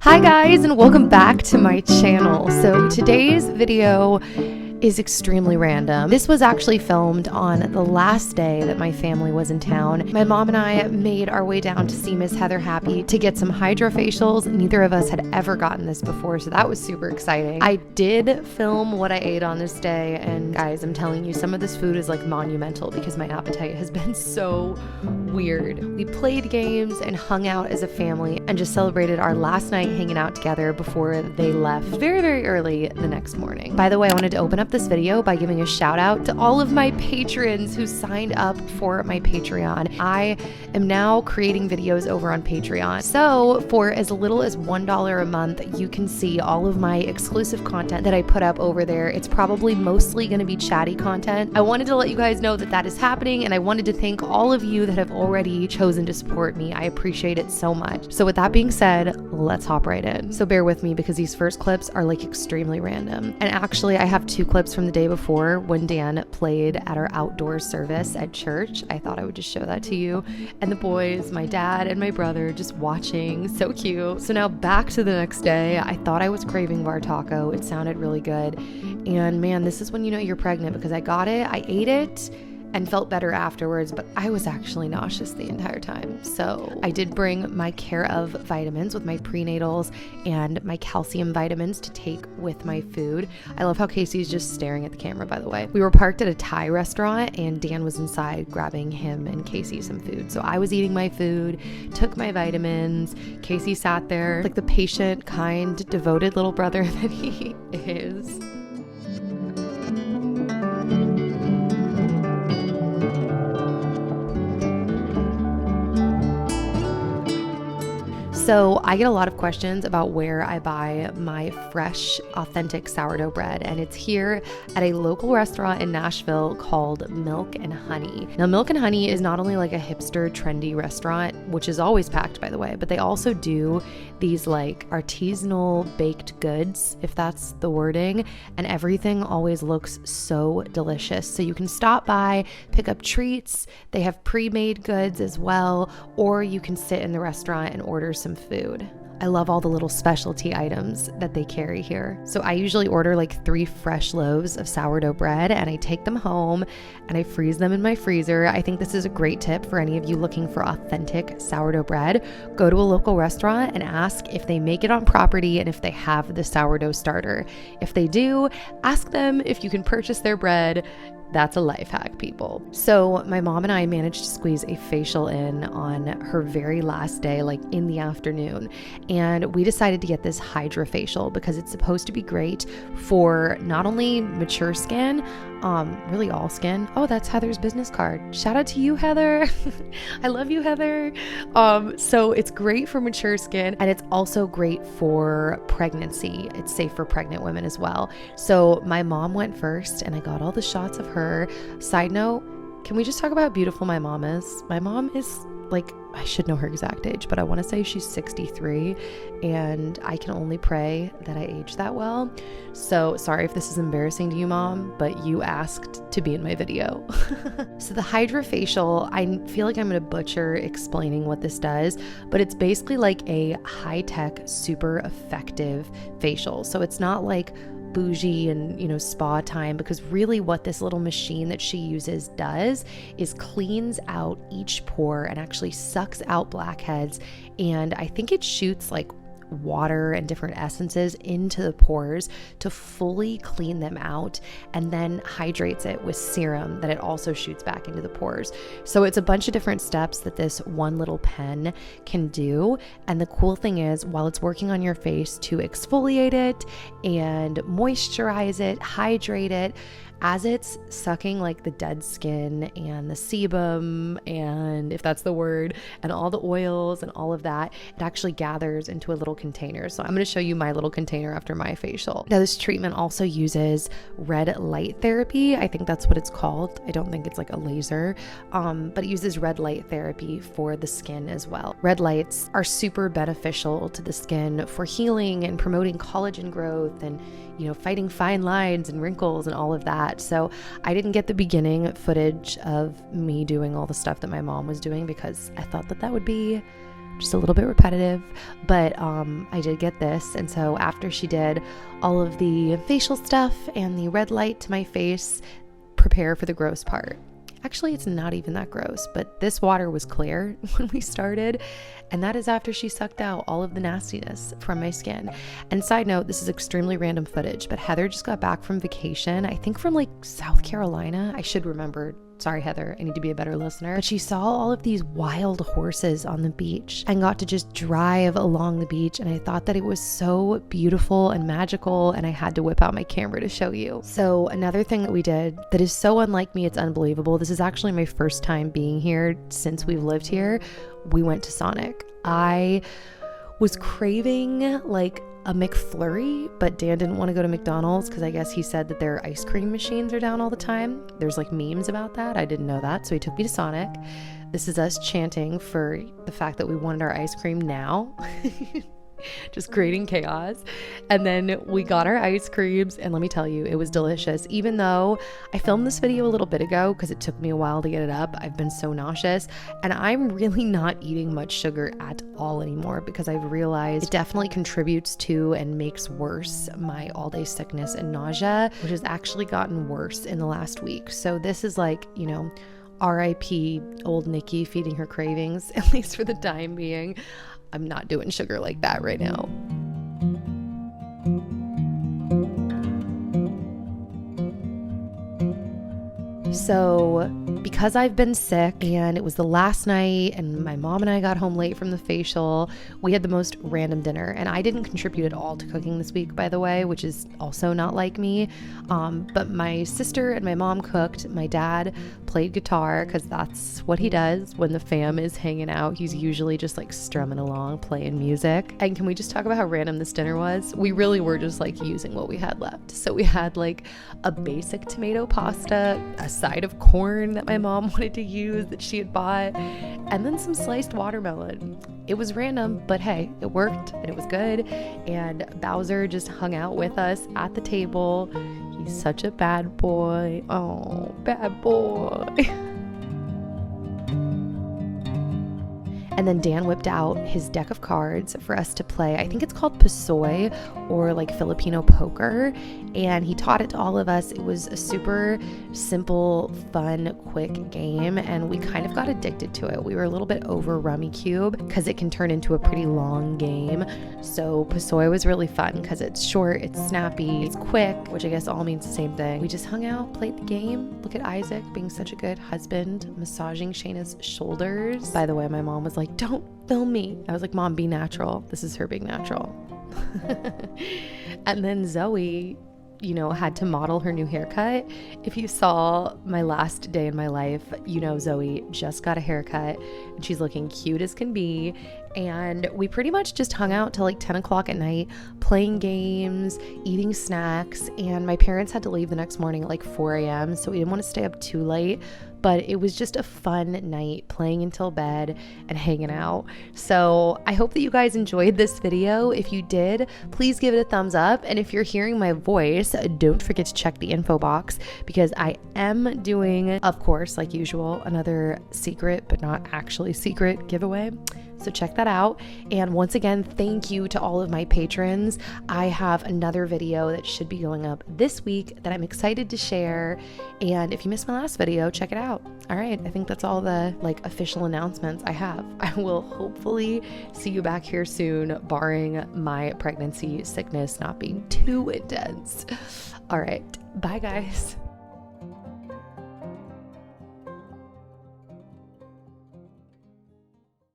Hi guys, and welcome back to my channel. So today's video is extremely random. This was actually filmed on the last day that my family was in town. My mom and I made our way down to see Miss Heather Happy to get some hydrofacials. Neither of us had ever gotten this before, so that was super exciting. I did film what I ate on this day, and guys, I'm telling you, some of this food is like monumental because my appetite has been so weird. We played games and hung out as a family and just celebrated our last night hanging out together before they left very, very early the next morning. By the way, I wanted to open up this video by giving a shout out to all of my patrons who signed up for my Patreon. I am now creating videos over on Patreon. So for as little as $1 a month, you can see all of my exclusive content that I put up over there. It's probably mostly going to be chatty content. I wanted to let you guys know that that is happening, and I wanted to thank all of you that have already chosen to support me. I appreciate it so much. So with that being said, let's hop right in. So bear with me because these first clips are like extremely random. And actually I have two clips from the day before when Dan played at our outdoor service at church. I thought I would just show that to you. And the boys, my dad and my brother, just watching. So cute. So now back to the next day. I thought I was craving bar taco. It sounded really good. And man, this is when you know you're pregnant because I got it, I ate it, and felt better afterwards, but I was actually nauseous the entire time. So I did bring my Care of vitamins with my prenatals and my calcium vitamins to take with my food. I love how Casey's just staring at the camera, by the way. We were parked at a Thai restaurant and Dan was inside grabbing him and Casey some food. So I was eating my food, took my vitamins. Casey sat there like the patient, kind, devoted little brother that he is. So I get a lot of questions about where I buy my fresh, authentic sourdough bread, and it's here at a local restaurant in Nashville called Milk and Honey. Now, Milk and Honey is not only like a hipster, trendy restaurant, which is always packed, by the way, but they also do these like artisanal baked goods, if that's the wording, and everything always looks so delicious. So you can stop by, pick up treats. They have pre-made goods as well, or you can sit in the restaurant and order some food. I love all the little specialty items that they carry here. So I usually order like 3 fresh loaves of sourdough bread and I take them home and I freeze them in my freezer. I think this is a great tip for any of you looking for authentic sourdough bread. Go to a local restaurant and ask if they make it on property and if they have the sourdough starter. If they do, ask them if you can purchase their bread. That's a life hack, people. So my mom and I managed to squeeze a facial in on her very last day, like in the afternoon. And we decided to get this hydrofacial because it's supposed to be great for not only mature skin, really all skin. Oh, that's Heather's business card. Shout out to you, Heather. I love you, Heather. So it's great for mature skin and it's also great for pregnancy. It's safe for pregnant women as well. So my mom went first and I got all the shots of her. Side note, can we just talk about how beautiful my mom is? My mom is like, I should know her exact age, but I want to say she's 63 and I can only pray that I age that well. So sorry if this is embarrassing to you, Mom, but you asked to be in my video. So the hydrofacial, I feel like I'm going to butcher explaining what this does, but it's basically like a high-tech, super effective facial. So it's not like bougie and, you know, spa time, because really what this little machine that she uses does is cleans out each pore and actually sucks out blackheads. And I think it shoots like water and different essences into the pores to fully clean them out and then hydrates it with serum that it also shoots back into the pores. So it's a bunch of different steps that this one little pen can do. And the cool thing is, while it's working on your face to exfoliate it and moisturize it, hydrate it, as it's sucking like the dead skin and the sebum, and if that's the word, and all the oils and all of that, it actually gathers into a little container. So I'm going to show you my little container after my facial. Now this treatment also uses red light therapy. I think that's what it's called. I don't think it's like a laser, but it uses red light therapy for the skin as well. Red lights are super beneficial to the skin for healing and promoting collagen growth and, you know, fighting fine lines and wrinkles and all of that. So I didn't get the beginning footage of me doing all the stuff that my mom was doing because I thought that that would be just a little bit repetitive, but I did get this. And so after she did all of the facial stuff and the red light to my face, prepare for the gross part. Actually, it's not even that gross, but this water was clear when we started, and that is after she sucked out all of the nastiness from my skin. And side note, this is extremely random footage, but Heather just got back from vacation, I think from like South Carolina. I should remember. Sorry, Heather, I need to be a better listener. But she saw all of these wild horses on the beach and got to just drive along the beach. And I thought that it was so beautiful and magical, and I had to whip out my camera to show you. So another thing that we did that is so unlike me, it's unbelievable. This is actually my first time being here since we've lived here. We went to Sonic. I was craving like a McFlurry, but Dan didn't want to go to McDonald's because I guess he said that their ice cream machines are down all the time. There's like memes about that. I didn't know that. So he took me to Sonic. This is us chanting for the fact that we wanted our ice cream now. Just creating chaos. And then we got our ice creams, and let me tell you, it was delicious. Even though I filmed this video a little bit ago because it took me a while to get it up, I've been so nauseous, and I'm really not eating much sugar at all anymore because I've realized it definitely contributes to and makes worse my all-day sickness and nausea, which has actually gotten worse in the last week. So this is like, you know, RIP old Nikki feeding her cravings, at least for the time being. I'm not doing sugar like that right now. So because I've been sick and it was the last night and my mom and I got home late from the facial, we had the most random dinner, and I didn't contribute at all to cooking this week, by the way, which is also not like me. But my sister and my mom cooked. My dad played guitar because that's what he does when the fam is hanging out. He's usually just like strumming along, playing music. And can we just talk about how random this dinner was? We really were just like using what we had left. So we had like a basic tomato pasta, a side of corn that my mom wanted to use that she had bought, and then some sliced watermelon. It was random, but hey, it worked and it was good. And Bowser just hung out with us at the table. He's such a bad boy. Oh, bad boy. And then Dan whipped out his deck of cards for us to play. I think it's called Pasoy, or like Filipino poker. And he taught it to all of us. It was a super simple, fun, quick game. And we kind of got addicted to it. We were a little bit over Rummy Cube because it can turn into a pretty long game. So Pasoy was really fun because it's short, it's snappy, it's quick, which I guess all means the same thing. We just hung out, played the game. Look at Isaac being such a good husband, massaging Shayna's shoulders. By the way, my mom was like, "Don't film me." I was like, "Mom, be natural." This is her being natural. And then Zoe, you know, had to model her new haircut. If you saw my last day in my life, you know Zoe just got a haircut and she's looking cute as can be. And we pretty much just hung out till like 10 o'clock at night, playing games, eating snacks. And my parents had to leave the next morning at like 4 a.m. So we didn't want to stay up too late. But it was just a fun night, playing until bed and hanging out. So I hope that you guys enjoyed this video. If you did, please give it a thumbs up. And if you're hearing my voice, don't forget to check the info box because I am doing, of course, like usual, another secret but not actually secret giveaway. So check that out. And once again, thank you to all of my patrons. I have another video that should be going up this week that I'm excited to share. And if you missed my last video, check it out. All right, I think that's all the like official announcements I have. I will hopefully see you back here soon, barring my pregnancy sickness not being too intense. All right, bye guys.